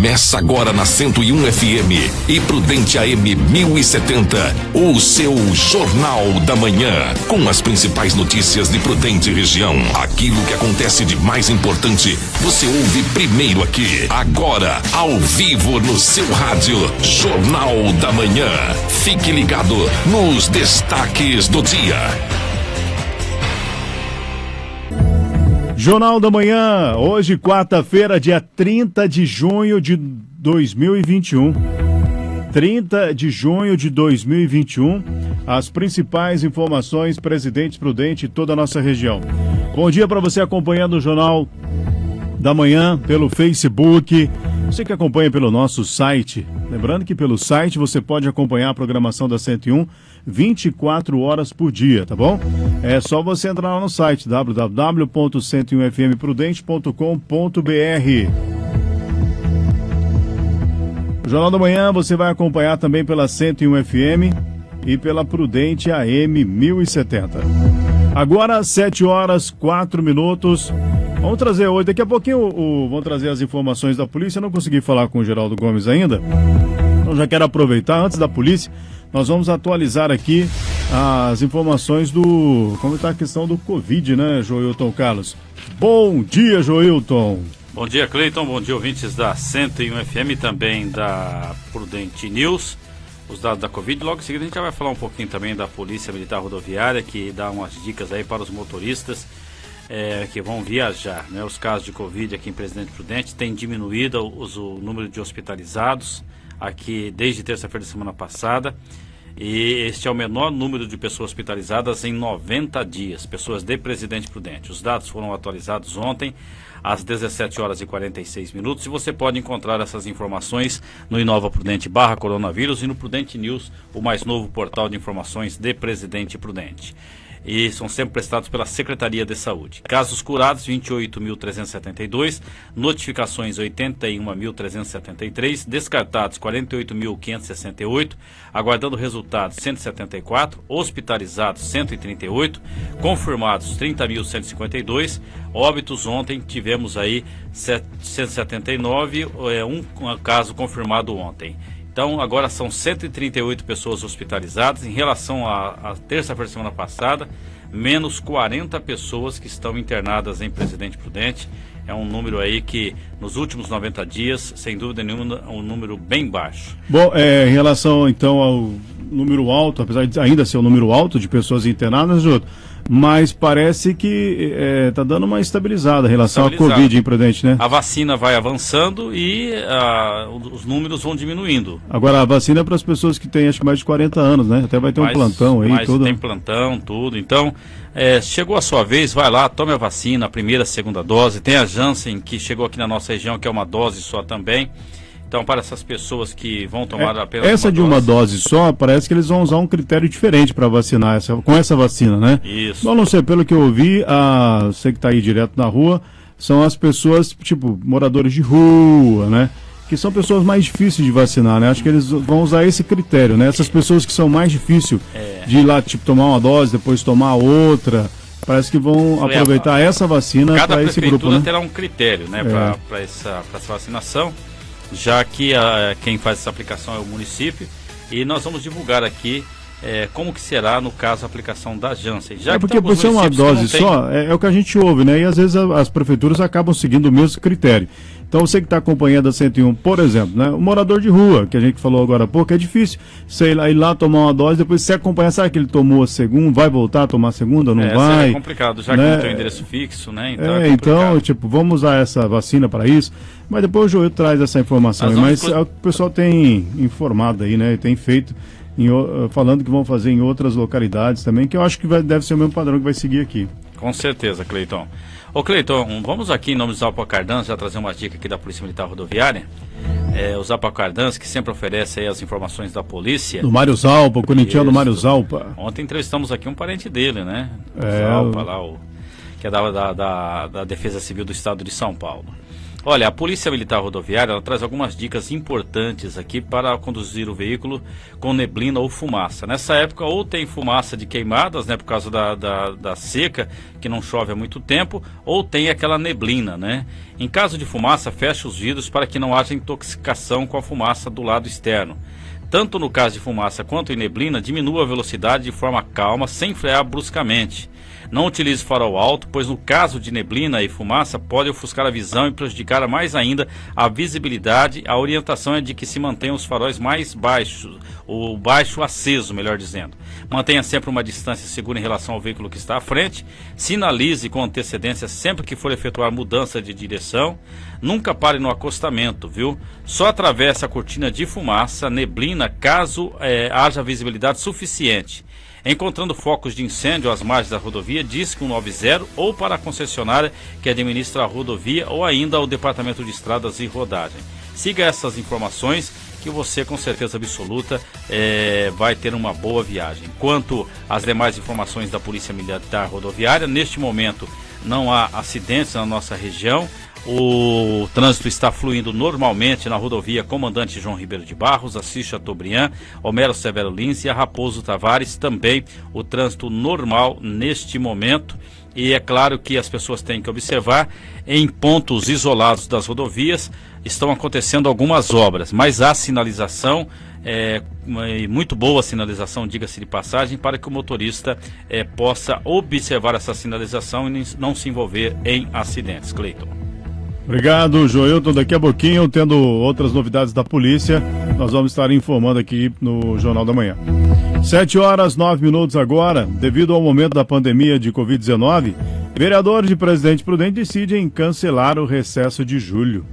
Começa agora na 101 FM e Prudente AM 1070, o seu Jornal da Manhã, com as principais notícias de Prudente região. Aquilo que acontece de mais importante, você ouve primeiro aqui, agora, ao vivo no seu rádio, Jornal da Manhã. Fique ligado nos destaques do dia. Jornal da Manhã, hoje quarta-feira, dia 30 de junho de 2021. 30 de junho de 2021, as principais informações, Presidente Prudente e toda a nossa região. Bom dia para você acompanhando o Jornal da Manhã pelo Facebook, você que acompanha pelo nosso site. Lembrando que pelo site você pode acompanhar a programação da 101 24 horas por dia, tá bom? É só você entrar lá no site www.101fmprudente.com.br. O Jornal da Manhã você vai acompanhar também pela 101 FM e pela Prudente AM 1070. Agora 7 horas 4 minutos. Vamos trazer hoje, daqui a pouquinho vamos trazer as informações da polícia. Eu não consegui falar com o Geraldo Gomes ainda, então já quero aproveitar, antes da polícia, nós vamos atualizar aqui as informações como está a questão do Covid, né, Joilton Carlos? Bom dia, Joilton. Bom dia, Cleiton, bom dia, ouvintes da 101 FM e também da Prudente News. Os dados da Covid, logo em seguida a gente já vai falar um pouquinho também da Polícia Militar Rodoviária, que dá umas dicas aí para os motoristas que vão viajar, né? Os casos de Covid aqui em Presidente Prudente têm diminuído o número de hospitalizados aqui desde terça-feira da semana passada, e este é o menor número de pessoas hospitalizadas em 90 dias, pessoas de Presidente Prudente. Os dados foram atualizados ontem às 17 horas e 46 minutos, e você pode encontrar essas informações no Inova Prudente /coronavírus e no Prudente News, o mais novo portal de informações de Presidente Prudente. E são sempre prestados pela Secretaria de Saúde. Casos curados, 28.372, notificações 81.373, descartados 48.568, aguardando resultados 174, hospitalizados 138, confirmados 30.152, óbitos ontem tivemos aí 179, um caso confirmado ontem. Então, agora são 138 pessoas hospitalizadas em relação à terça-feira da semana passada, menos 40 pessoas que estão internadas em Presidente Prudente. É um número aí que, nos últimos 90 dias, sem dúvida nenhuma, é um número bem baixo. Bom, em relação, então, ao número alto, apesar de ainda ser um número alto de pessoas internadas, Júlio, mas parece que está dando uma estabilizada em relação à Covid em Prudente, né? A vacina vai avançando e os números vão diminuindo. Agora, a vacina é para as pessoas que têm, acho que mais de 40 anos, né? Até vai ter um plantão aí, tudo. Tem plantão, tudo. Então, chegou a sua vez, vai lá, tome a vacina, a primeira, a segunda dose. Tem a Janssen, que chegou aqui na nossa região, que é uma dose só também. Então, para essas pessoas que vão tomar apenas essa de uma dose só, parece que eles vão usar um critério diferente para vacinar com essa vacina, né? Isso. Bom, não sei, pelo que eu ouvi, você que está aí direto na rua, são as pessoas, tipo, moradores de rua, né? Que são pessoas mais difíceis de vacinar, né? Acho que eles vão usar esse critério, né? Essas pessoas que são mais difíceis de ir lá, tipo, tomar uma dose, depois tomar outra, parece que vão aproveitar essa vacina para esse grupo, né? Cada prefeitura terá um critério, né, para essa vacinação, já que quem faz essa aplicação é o município, e nós vamos divulgar aqui como que será, no caso, a aplicação da Janssen. Porque por ser uma dose só, é o que a gente ouve, né? E às vezes as prefeituras acabam seguindo o mesmo critério. Então você que está acompanhando a 101, por exemplo, né? O morador de rua, que a gente falou agora há pouco, é difícil você ir lá tomar uma dose, depois você acompanhar, sabe que ele tomou a segunda, vai voltar a tomar a segunda, não vai? É complicado, já que não tem um endereço fixo, né? Então então, tipo, vamos usar essa vacina para isso, mas depois o Joel traz essa informação, mas é o que o pessoal tem informado aí, né? Tem feito, falando que vão fazer em outras localidades também, que eu acho que deve ser o mesmo padrão que vai seguir aqui. Com certeza, Cleiton. Ô Cleiton, vamos aqui em nome dos Apocardãs já trazer uma dica aqui da Polícia Militar Rodoviária. Os Apocardãs, que sempre oferecem aí as informações da polícia. Do Mário Zalpa, o corintiano do Mário Zalpa. Ontem entrevistamos aqui um parente dele, né? Zalpa, lá, que é da Defesa Civil do Estado de São Paulo. Olha, a Polícia Militar Rodoviária ela traz algumas dicas importantes aqui para conduzir o veículo com neblina ou fumaça. Nessa época, ou tem fumaça de queimadas, né, por causa da seca, que não chove há muito tempo, ou tem aquela neblina, né? Em caso de fumaça, feche os vidros para que não haja intoxicação com a fumaça do lado externo. Tanto no caso de fumaça quanto em neblina, diminua a velocidade de forma calma, sem frear bruscamente. Não utilize farol alto, pois no caso de neblina e fumaça pode ofuscar a visão e prejudicar mais ainda a visibilidade. A orientação é de que se mantenham os faróis mais baixos, ou baixo aceso, melhor dizendo. Mantenha sempre uma distância segura em relação ao veículo que está à frente. Sinalize com antecedência sempre que for efetuar mudança de direção. Nunca pare no acostamento, viu? Só atravesse a cortina de fumaça, neblina, caso haja visibilidade suficiente. Encontrando focos de incêndio às margens da rodovia, disque 190 ou para a concessionária que administra a rodovia ou ainda ao Departamento de Estradas e Rodagem. Siga essas informações que você com certeza absoluta vai ter uma boa viagem. Quanto às demais informações da Polícia Militar Rodoviária, neste momento não há acidentes na nossa região. O trânsito está fluindo normalmente na rodovia Comandante João Ribeiro de Barros, Assis Chateaubriand, Homero Severo Lins e a Raposo Tavares, também o trânsito normal neste momento. E é claro que as pessoas têm que observar, em pontos isolados das rodovias estão acontecendo algumas obras, mas há sinalização, muito boa sinalização, diga-se de passagem, para que o motorista possa observar essa sinalização e não se envolver em acidentes. Cleiton. Obrigado, Joilton. Daqui a pouquinho, tendo outras novidades da polícia, nós vamos estar informando aqui no Jornal da Manhã. 7h09 agora. Devido ao momento da pandemia de Covid-19, vereadores de Presidente Prudente decidem cancelar o recesso de julho.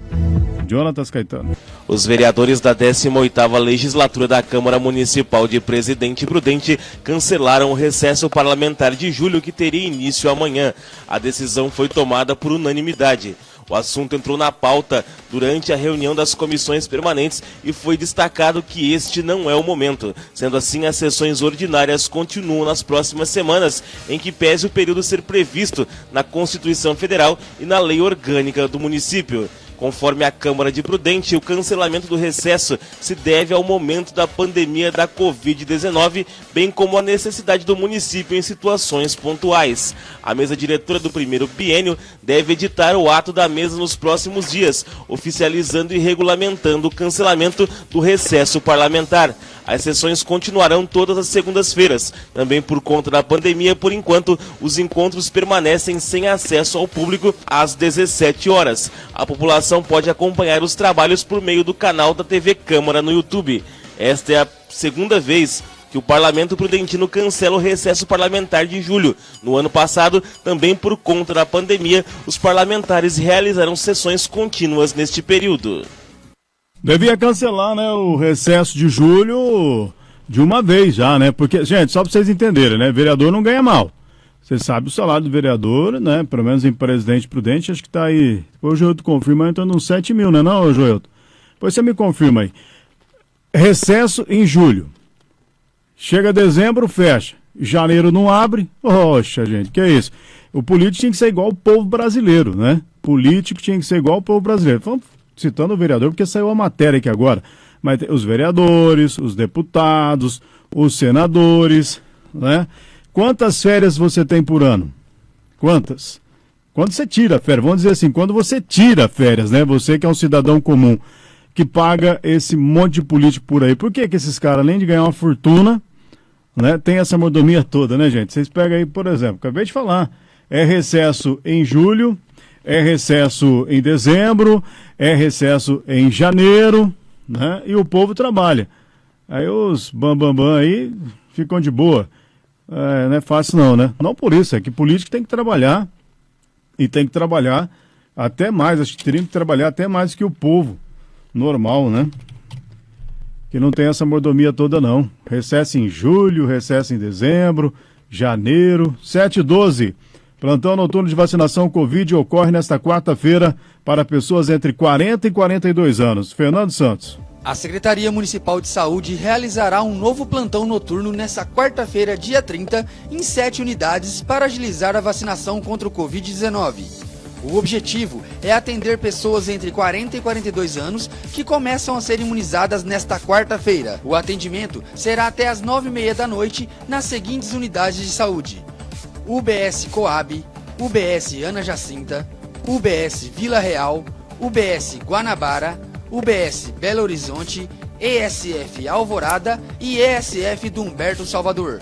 Jonatas Caetano. Os vereadores da 18ª Legislatura da Câmara Municipal de Presidente Prudente cancelaram o recesso parlamentar de julho, que teria início amanhã. A decisão foi tomada por unanimidade. O assunto entrou na pauta durante a reunião das comissões permanentes e foi destacado que este não é o momento. Sendo assim, as sessões ordinárias continuam nas próximas semanas, em que pese o período ser previsto na Constituição Federal e na Lei Orgânica do município. Conforme a Câmara de Prudente, o cancelamento do recesso se deve ao momento da pandemia da Covid-19, bem como a necessidade do município em situações pontuais. A mesa diretora do primeiro biênio deve editar o ato da mesa nos próximos dias, oficializando e regulamentando o cancelamento do recesso parlamentar. As sessões continuarão todas as segundas-feiras. Também por conta da pandemia, por enquanto, os encontros permanecem sem acesso ao público às 17 horas. A população pode acompanhar os trabalhos por meio do canal da TV Câmara no YouTube. Esta é a segunda vez que o Parlamento Prudentino cancela o recesso parlamentar de julho. No ano passado, também por conta da pandemia, os parlamentares realizaram sessões contínuas neste período. Devia cancelar, né, o recesso de julho de uma vez já, né? Porque, gente, só para vocês entenderem, né? Vereador não ganha mal. Você sabe o salário do vereador, né? Pelo menos em Presidente Prudente, acho que tá aí. Depois o Joelto confirma, entrando uns 7 mil, né, não, Joelto? Depois você me confirma aí. Recesso em julho. Chega dezembro, fecha. Janeiro não abre. Poxa, gente, que é isso? O político tinha que ser igual o povo brasileiro, né? Político tinha que ser igual o povo brasileiro. Vamos citando o vereador, porque saiu a matéria aqui agora. Mas os vereadores, os deputados, os senadores, né? Quantas férias você tem por ano? Quantas? Quando você tira férias, vamos dizer assim, quando você tira férias, né? Você que é um cidadão comum, que paga esse monte de político por aí. Por que que esses caras, além de ganhar uma fortuna, né, tem essa mordomia toda, né, gente? Vocês pegam aí, por exemplo, acabei de falar, é recesso em julho, é recesso em dezembro, é recesso em janeiro, né? E o povo trabalha. Aí os bambambam aí ficam de boa. Não é fácil não, né? Não por isso, é que político tem que trabalhar, e tem que trabalhar até mais, acho que teriam que trabalhar até mais que o povo normal, né? Que não tem essa mordomia toda não. Recesso em julho, recesso em dezembro, janeiro, 7/12. Plantão noturno de vacinação Covid ocorre nesta quarta-feira para pessoas entre 40 e 42 anos. Fernando Santos. A Secretaria Municipal de Saúde realizará um novo plantão noturno nesta quarta-feira, dia 30, em 7 unidades para agilizar a vacinação contra o Covid-19. O objetivo é atender pessoas entre 40 e 42 anos que começam a ser imunizadas nesta quarta-feira. O atendimento será até às 9h30 da noite nas seguintes unidades de saúde: UBS Coab, UBS Ana Jacinta, UBS Vila Real, UBS Guanabara, UBS Belo Horizonte, ESF Alvorada e ESF do Humberto Salvador.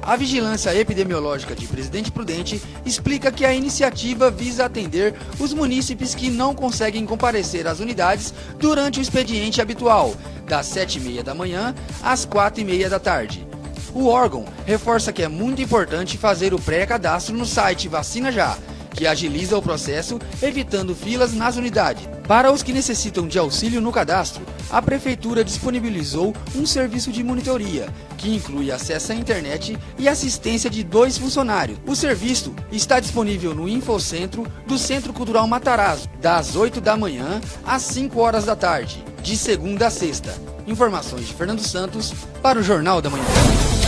A Vigilância Epidemiológica de Presidente Prudente explica que a iniciativa visa atender os munícipes que não conseguem comparecer às unidades durante o expediente habitual, das 7h30 da manhã às 4h30 da tarde. O órgão reforça que é muito importante fazer o pré-cadastro no site Vacina Já, que agiliza o processo, evitando filas nas unidades. Para os que necessitam de auxílio no cadastro, a Prefeitura disponibilizou um serviço de monitoria, que inclui acesso à internet e assistência de 2 funcionários. O serviço está disponível no Infocentro do Centro Cultural Matarazzo, das 8 da manhã às 5 horas da tarde, de segunda a sexta. Informações de Fernando Santos para o Jornal da Manhã.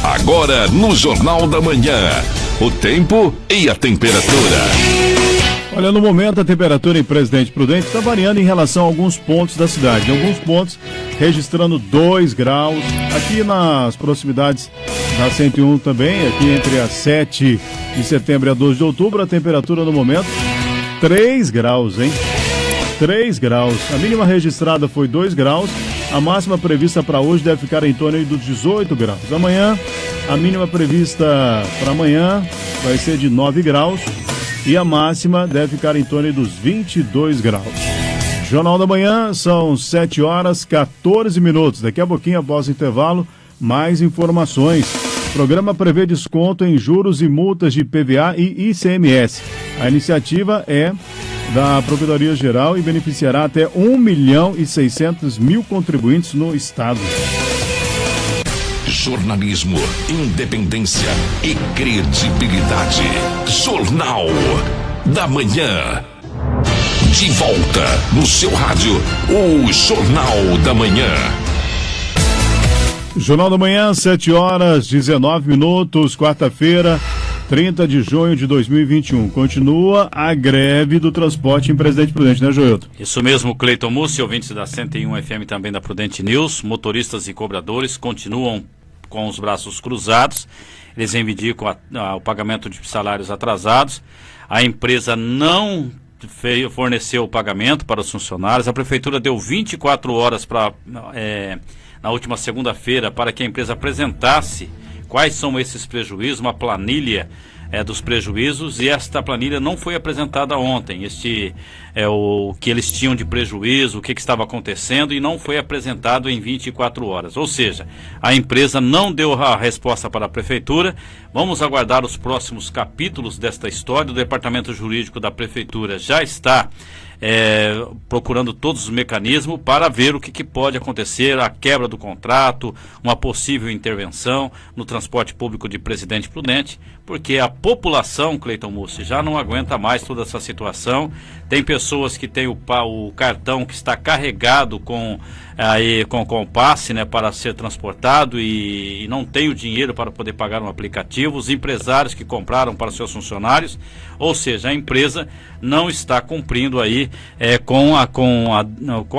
Agora no Jornal da Manhã, o tempo e a temperatura. Olha, no momento a temperatura em Presidente Prudente está variando em relação a alguns pontos da cidade. Em alguns pontos registrando 2 graus. Aqui nas proximidades da 101 também, aqui entre a 7 de setembro e a 12 de outubro, a temperatura no momento 3 graus, hein? 3 graus. A mínima registrada foi 2 graus. A máxima prevista para hoje deve ficar em torno dos 18 graus. Amanhã, a mínima prevista para amanhã vai ser de 9 graus. E a máxima deve ficar em torno dos 22 graus. Jornal da Manhã, são 7h14. Daqui a pouquinho, após o intervalo, mais informações. O programa prevê desconto em juros e multas de PVA e ICMS. A iniciativa é da Procuradoria-Geral e beneficiará até 1.600.000 contribuintes no estado. Jornalismo, independência e credibilidade. Jornal da Manhã. De volta no seu rádio, o Jornal da Manhã. Jornal da Manhã, 7h19, quarta-feira, 30 de junho de 2021. Continua a greve do transporte em Presidente Prudente, né, Joelton? Isso mesmo, Cleiton Mussi, ouvintes da 101 FM também da Prudente News. Motoristas e cobradores continuam com os braços cruzados. Eles reivindicam o pagamento de salários atrasados. A empresa não forneceu o pagamento para os funcionários. A prefeitura deu 24 horas na última segunda-feira para que a empresa apresentasse quais são esses prejuízos, uma planilha dos prejuízos, e esta planilha não foi apresentada ontem. Este é o que eles tinham de prejuízo, o que estava acontecendo, e não foi apresentado em 24 horas. Ou seja, a empresa não deu a resposta para a prefeitura. Vamos aguardar os próximos capítulos desta história. O departamento jurídico da prefeitura já está procurando todos os mecanismos para ver o que pode acontecer, a quebra do contrato, uma possível intervenção no transporte público de Presidente Prudente, porque a população, Cleiton Mussi, já não aguenta mais toda essa situação. Tem pessoas que têm o cartão que está carregado com o passe, né, para ser transportado e não tem o dinheiro para poder pagar um aplicativo. Os empresários que compraram para seus funcionários, ou seja, a empresa não está cumprindo aí com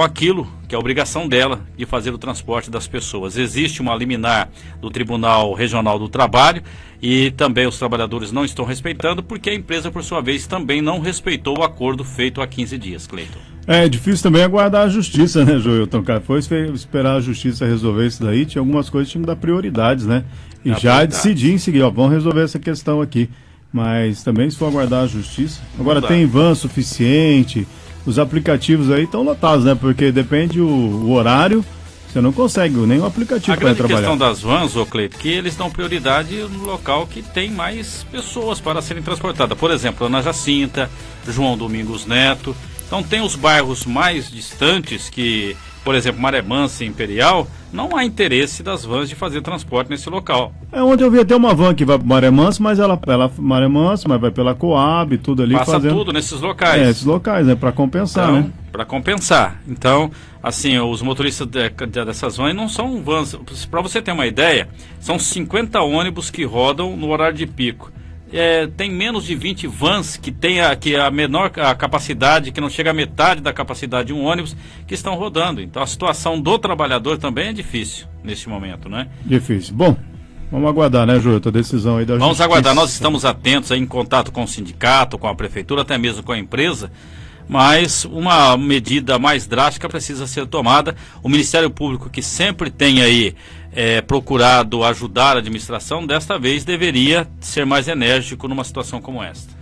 aquilo que é a obrigação dela de fazer o transporte das pessoas. Existe uma liminar do Tribunal Regional do Trabalho e também os trabalhadores não estão respeitando, porque a empresa, por sua vez, também não respeitou o acordo feito há 15 dias, Cleiton. É difícil também aguardar a justiça, né, Joelton? Foi esperar a justiça resolver isso daí. Tinha algumas coisas que tinham que dar prioridades, né? E já decidir em seguir, vamos resolver essa questão aqui. Mas também, se for aguardar a justiça. Agora, tem van suficiente, os aplicativos aí estão lotados, né? Porque depende o horário, você não consegue nem o aplicativo para trabalhar. A grande questão das vans, Cleiton, que eles dão prioridade no local que tem mais pessoas para serem transportadas. Por exemplo, Ana Jacinta, João Domingos Neto. Então tem os bairros mais distantes que, por exemplo, Maré Mansa e Imperial, não há interesse das vans de fazer transporte nesse local. É onde eu vi até uma van que vai para Maré Mansa, mas ela Maré Mansa, mas vai pela Coab, tudo ali. Passa tudo nesses locais. Esses locais, né? Para compensar, então, né? Para compensar. Então, assim, os motoristas dessas vans não são vans. Para você ter uma ideia, são 50 ônibus que rodam no horário de pico. tem menos de 20 vans que tem a menor capacidade, que não chega à metade da capacidade de um ônibus, que estão rodando. Então a situação do trabalhador também é difícil neste momento, né? Difícil. Bom, vamos aguardar, né, Júlio, a decisão aí da Vamos justiça. aguardar. Nós estamos atentos aí, em contato com o sindicato, com a prefeitura, até mesmo com a empresa, mas uma medida mais drástica precisa ser tomada. O Ministério Público, que sempre tem aí procurado ajudar a administração, desta vez deveria ser mais enérgico numa situação como esta.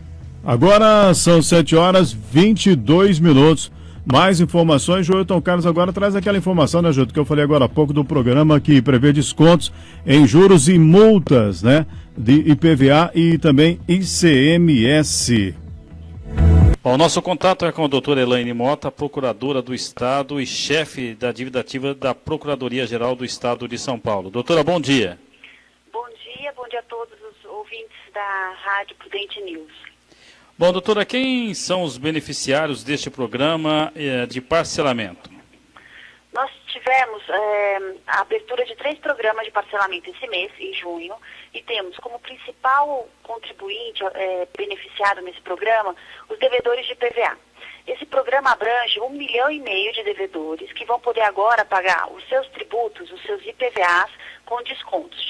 Agora são 7h22. Mais informações, Joilton Carlos agora traz aquela informação, né, Joilton, que eu falei agora há pouco do programa que prevê descontos em juros e multas, né, de IPVA e também ICMS. Bom, o nosso contato é com a doutora Elaine Mota, procuradora do Estado e chefe da dívida ativa da Procuradoria-Geral do Estado de São Paulo. Doutora, bom dia. Bom dia a todos os ouvintes da Rádio Prudente News. Bom, doutora, quem são os beneficiários deste programa de parcelamento? Nós tivemos a abertura de 3 programas de parcelamento esse mês, em junho, e temos como principal contribuinte beneficiado nesse programa os devedores de IPVA. Esse programa abrange 1,5 milhão de devedores que vão poder agora pagar os seus tributos, os seus IPVAs, com descontos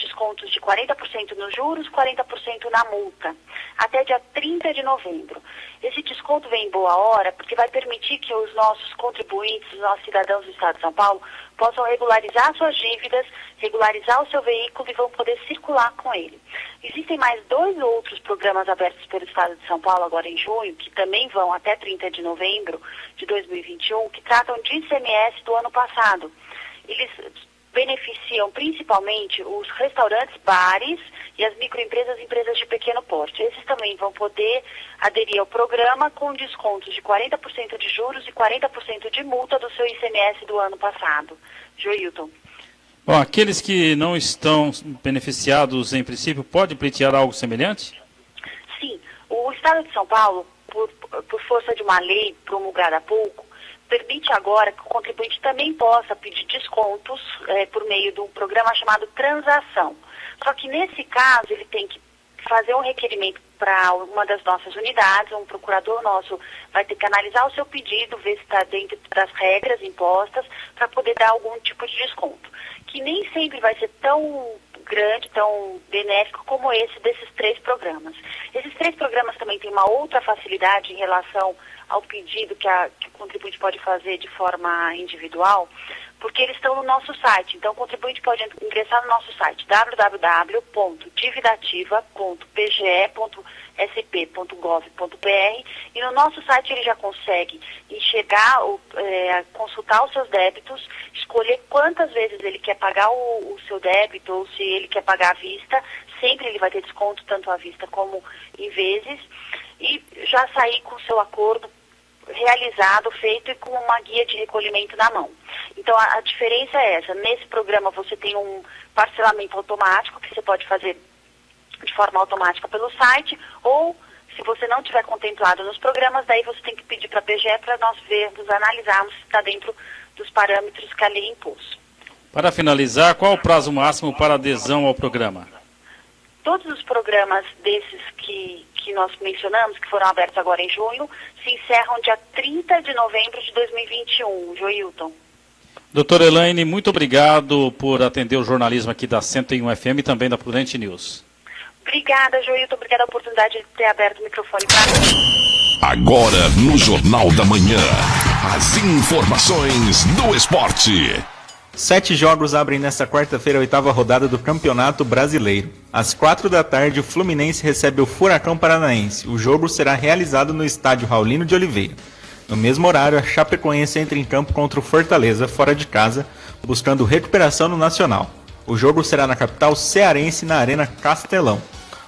de 40% nos juros, 40% na multa, até dia 30 de novembro. Esse desconto vem em boa hora porque vai permitir que os nossos contribuintes, os nossos cidadãos do Estado de São Paulo, possam regularizar suas dívidas, regularizar o seu veículo e vão poder circular com ele. Existem mais 2 outros programas abertos pelo Estado de São Paulo agora em junho, que também vão até 30 de novembro de 2021, que tratam de ICMS do ano passado. Eles beneficiam principalmente os restaurantes, bares e as microempresas e empresas de pequeno porte. Esses também vão poder aderir ao programa com descontos de 40% de juros e 40% de multa do seu ICMS do ano passado. Joilton. Bom, aqueles que não estão beneficiados, em princípio, podem pleitear algo semelhante? Sim. O Estado de São Paulo, por força de uma lei promulgada há pouco, permite agora que o contribuinte também possa pedir descontos por meio de um programa chamado Transação. Só que nesse caso ele tem que fazer um requerimento para uma das nossas unidades, um procurador nosso vai ter que analisar o seu pedido, ver se está dentro das regras impostas para poder dar algum tipo de desconto, que nem sempre vai ser tão grande, tão benéfico como desses 3 programas. Esses 3 programas também têm uma outra facilidade em relação ao pedido que o contribuinte pode fazer de forma individual, porque eles estão no nosso site. Então, o contribuinte pode ingressar no nosso site www.dividativa.pge.sp.gov.br e no nosso site ele já consegue enxergar, consultar os seus débitos, escolher quantas vezes ele quer pagar o seu débito ou se ele quer pagar à vista. Sempre ele vai ter desconto tanto à vista como em vezes, e já sair com o seu acordo realizado, feito e com uma guia de recolhimento na mão. Então a diferença é essa. Nesse programa você tem um parcelamento automático que você pode fazer de forma automática pelo site, ou se você não tiver contemplado nos programas, daí você tem que pedir para a PGE para nós vermos, analisarmos se está dentro dos parâmetros que a lei impôs. Para finalizar, qual o prazo máximo para adesão ao programa? Todos os programas desses que nós mencionamos, que foram abertos agora em junho, se encerram dia 30 de novembro de 2021, Joilton. Doutora Elaine, muito obrigado por atender o jornalismo aqui da 101 FM e também da Prudente News. Obrigada, Joilton. Obrigada a oportunidade de ter aberto o microfone para mim. Agora, no Jornal da Manhã, as informações do esporte. 7 jogos abrem nesta quarta-feira a 8ª rodada do Campeonato Brasileiro. Às 4 da tarde, o Fluminense recebe o Furacão Paranaense. O jogo será realizado no estádio Raulino de Oliveira. No mesmo horário, a Chapecoense entra em campo contra o Fortaleza, fora de casa, buscando recuperação no Nacional. O jogo será na capital cearense, na Arena Castelão.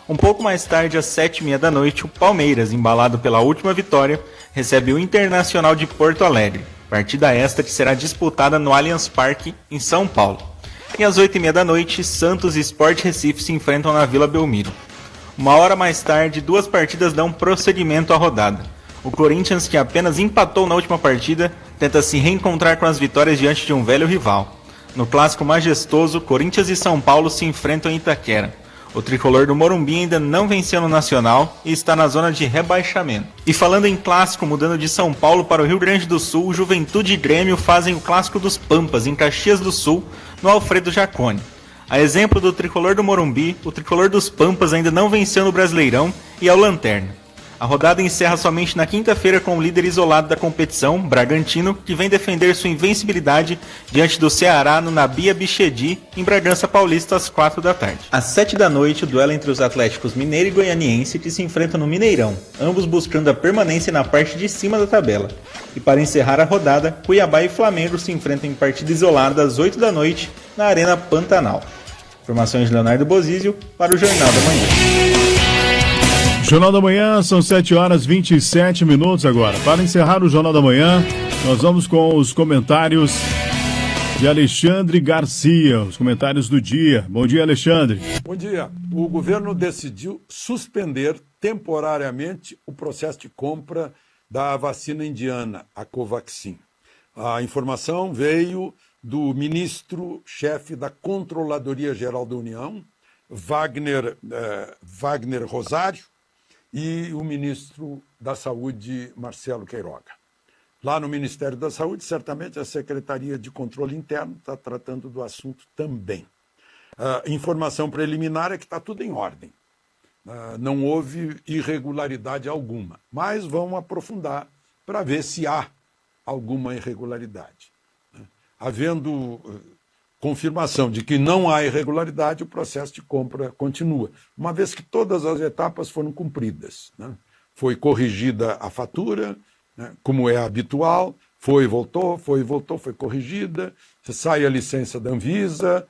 Um pouco mais tarde, às 7h30 da noite, o Palmeiras, embalado pela última vitória, recebe o Internacional de Porto Alegre. Partida esta que será disputada no Allianz Parque, em São Paulo. E às 8h30 da noite, Santos e Sport Recife se enfrentam na Vila Belmiro. Uma hora mais tarde, 2 partidas dão prosseguimento à rodada. O Corinthians, que apenas empatou na última partida, tenta se reencontrar com as vitórias diante de um velho rival. No clássico majestoso, Corinthians e São Paulo se enfrentam em Itaquera. O tricolor do Morumbi ainda não venceu no Nacional e está na zona de rebaixamento. E falando em clássico, mudando de São Paulo para o Rio Grande do Sul, Juventude e Grêmio fazem o Clássico dos Pampas, em Caxias do Sul, no Alfredo Jaconi. A exemplo do tricolor do Morumbi, o tricolor dos Pampas ainda não venceu no Brasileirão e é o lanterna. A rodada encerra somente na quinta-feira com o líder isolado da competição, Bragantino, que vem defender sua invencibilidade diante do Ceará no Nabia Bichedi, em Bragança Paulista, às 4 da tarde. Às 7 da noite, o duelo entre os Atléticos Mineiro e Goianiense que se enfrentam no Mineirão, ambos buscando a permanência na parte de cima da tabela. E para encerrar a rodada, Cuiabá e Flamengo se enfrentam em partida isolada às 8 da noite, na Arena Pantanal. Informações de Leonardo Bozizio para o Jornal da Manhã. Jornal da Manhã, são 7h27 agora. Para encerrar o Jornal da Manhã, nós vamos com os comentários de Alexandre Garcia, os comentários do dia. Bom dia, Alexandre. Bom dia. O governo decidiu suspender temporariamente o processo de compra da vacina indiana, a Covaxin. A informação veio do ministro-chefe da Controladoria Geral da União, Wagner Rosário, e o ministro da Saúde, Marcelo Queiroga. Lá no Ministério da Saúde, certamente a Secretaria de Controle Interno está tratando do assunto também. Informação preliminar é que está tudo em ordem. Não houve irregularidade alguma, mas vão aprofundar para ver se há alguma irregularidade. Havendo confirmação de que não há irregularidade, o processo de compra continua, uma vez que todas as etapas foram cumpridas. Foi corrigida a fatura, como é habitual, foi, voltou, foi corrigida, sai a licença da Anvisa,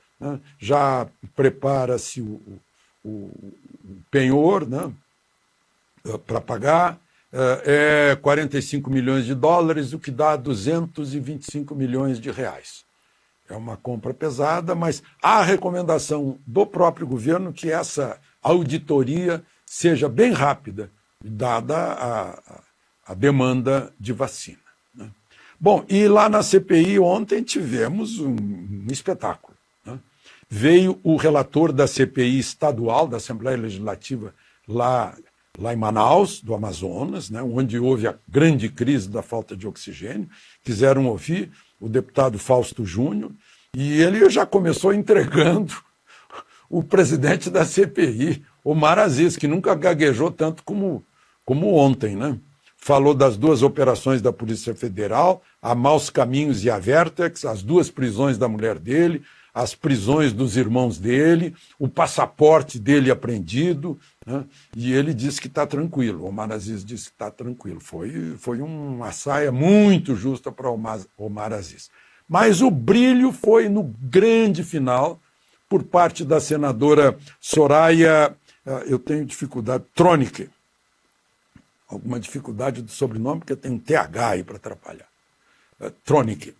já prepara-se o penhor para pagar, é 45 milhões de dólares, o que dá 225 milhões de reais. É uma compra pesada, mas há recomendação do próprio governo que essa auditoria seja bem rápida, dada a demanda de vacina. Bom, e lá na CPI ontem tivemos um espetáculo. Veio o relator da CPI estadual, da Assembleia Legislativa, lá em Manaus, do Amazonas, onde houve a grande crise da falta de oxigênio. Quiseram ouvir o deputado Fausto Júnior, e ele já começou entregando o presidente da CPI, Omar Aziz, que nunca gaguejou tanto como ontem, Falou das duas operações da Polícia Federal, a Maus Caminhos e a Vertex, as duas prisões da mulher dele, as prisões dos irmãos dele, o passaporte dele apreendido, e ele disse que está tranquilo. Omar Aziz disse que está tranquilo. Foi uma saia muito justa para Omar Aziz. Mas o brilho foi no grande final, por parte da senadora Soraya, eu tenho dificuldade, Tronic, alguma dificuldade do sobrenome, porque tem um TH aí para atrapalhar. Tronic,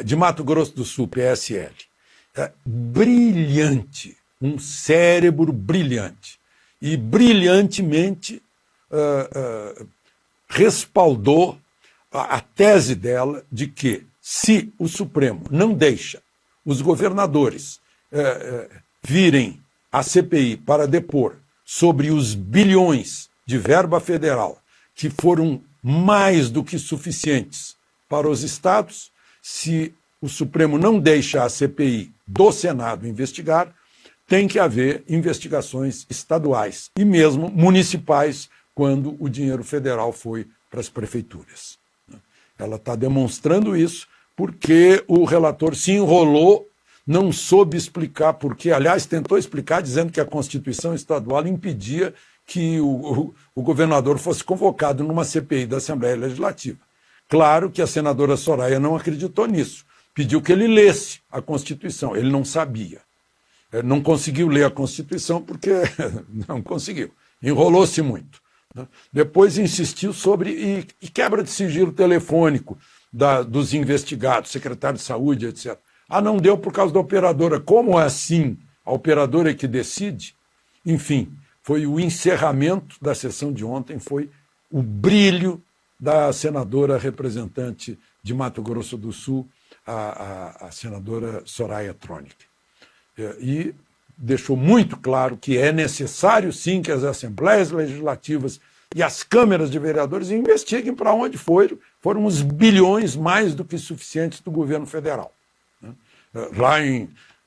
de Mato Grosso do Sul, PSL. Brilhante, um cérebro brilhante. E brilhantemente respaldou a tese dela de que, se o Supremo não deixa os governadores virem à CPI para depor sobre os bilhões de verba federal que foram mais do que suficientes para os estados, se o Supremo não deixa a CPI do Senado investigar, tem que haver investigações estaduais e mesmo municipais quando o dinheiro federal foi para as prefeituras. Ela está demonstrando isso porque o relator se enrolou, não soube explicar por quê. Aliás, tentou explicar dizendo que a Constituição estadual impedia que o governador fosse convocado numa CPI da Assembleia Legislativa. Claro que a senadora Soraya não acreditou nisso. Pediu que ele lesse a Constituição. Ele não sabia. Não conseguiu ler a Constituição porque não conseguiu. Enrolou-se muito. Depois insistiu sobre e quebra de sigilo telefônico dos investigados, secretário de saúde, etc. Não deu por causa da operadora. Como assim? A operadora é que decide? Enfim, foi o encerramento da sessão de ontem, foi o brilho da senadora representante de Mato Grosso do Sul, a senadora Soraya Tronic. E deixou muito claro que é necessário sim que as assembleias legislativas e as câmeras de vereadores investiguem para onde foram os bilhões mais do que suficientes do governo federal.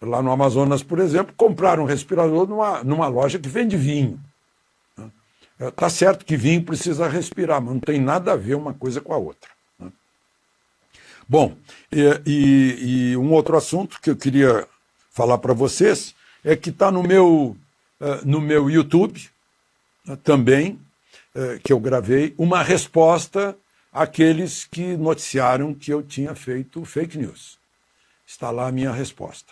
Lá no Amazonas, por exemplo, compraram um respirador numa loja que vende vinho. Está certo que vinho precisa respirar, mas não tem nada a ver uma coisa com a outra. Bom, e um outro assunto que eu queria falar para vocês é que está no meu YouTube também, que eu gravei, uma resposta àqueles que noticiaram que eu tinha feito fake news. Está lá a minha resposta.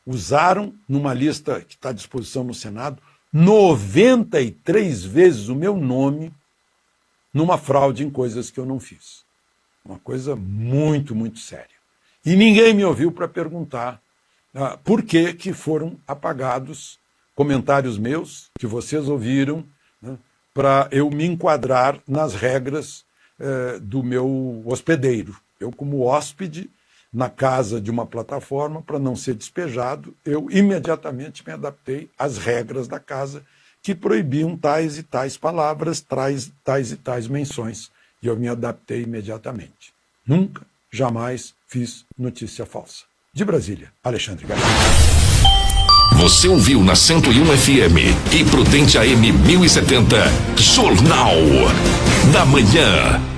Usaram, numa lista que está à disposição no Senado, 93 vezes o meu nome numa fraude em coisas que eu não fiz. Uma coisa muito, muito séria. E ninguém me ouviu para perguntar por que foram apagados comentários meus, que vocês ouviram, para eu me enquadrar nas regras do meu hospedeiro. Eu, como hóspede, na casa de uma plataforma, para não ser despejado, eu imediatamente me adaptei às regras da casa, que proibiam tais e tais palavras, tais e tais menções. E eu me adaptei imediatamente. Nunca, jamais fiz notícia falsa. De Brasília, Alexandre Garcia. Você ouviu na 101 FM e Prudente AM 1070, Jornal da Manhã.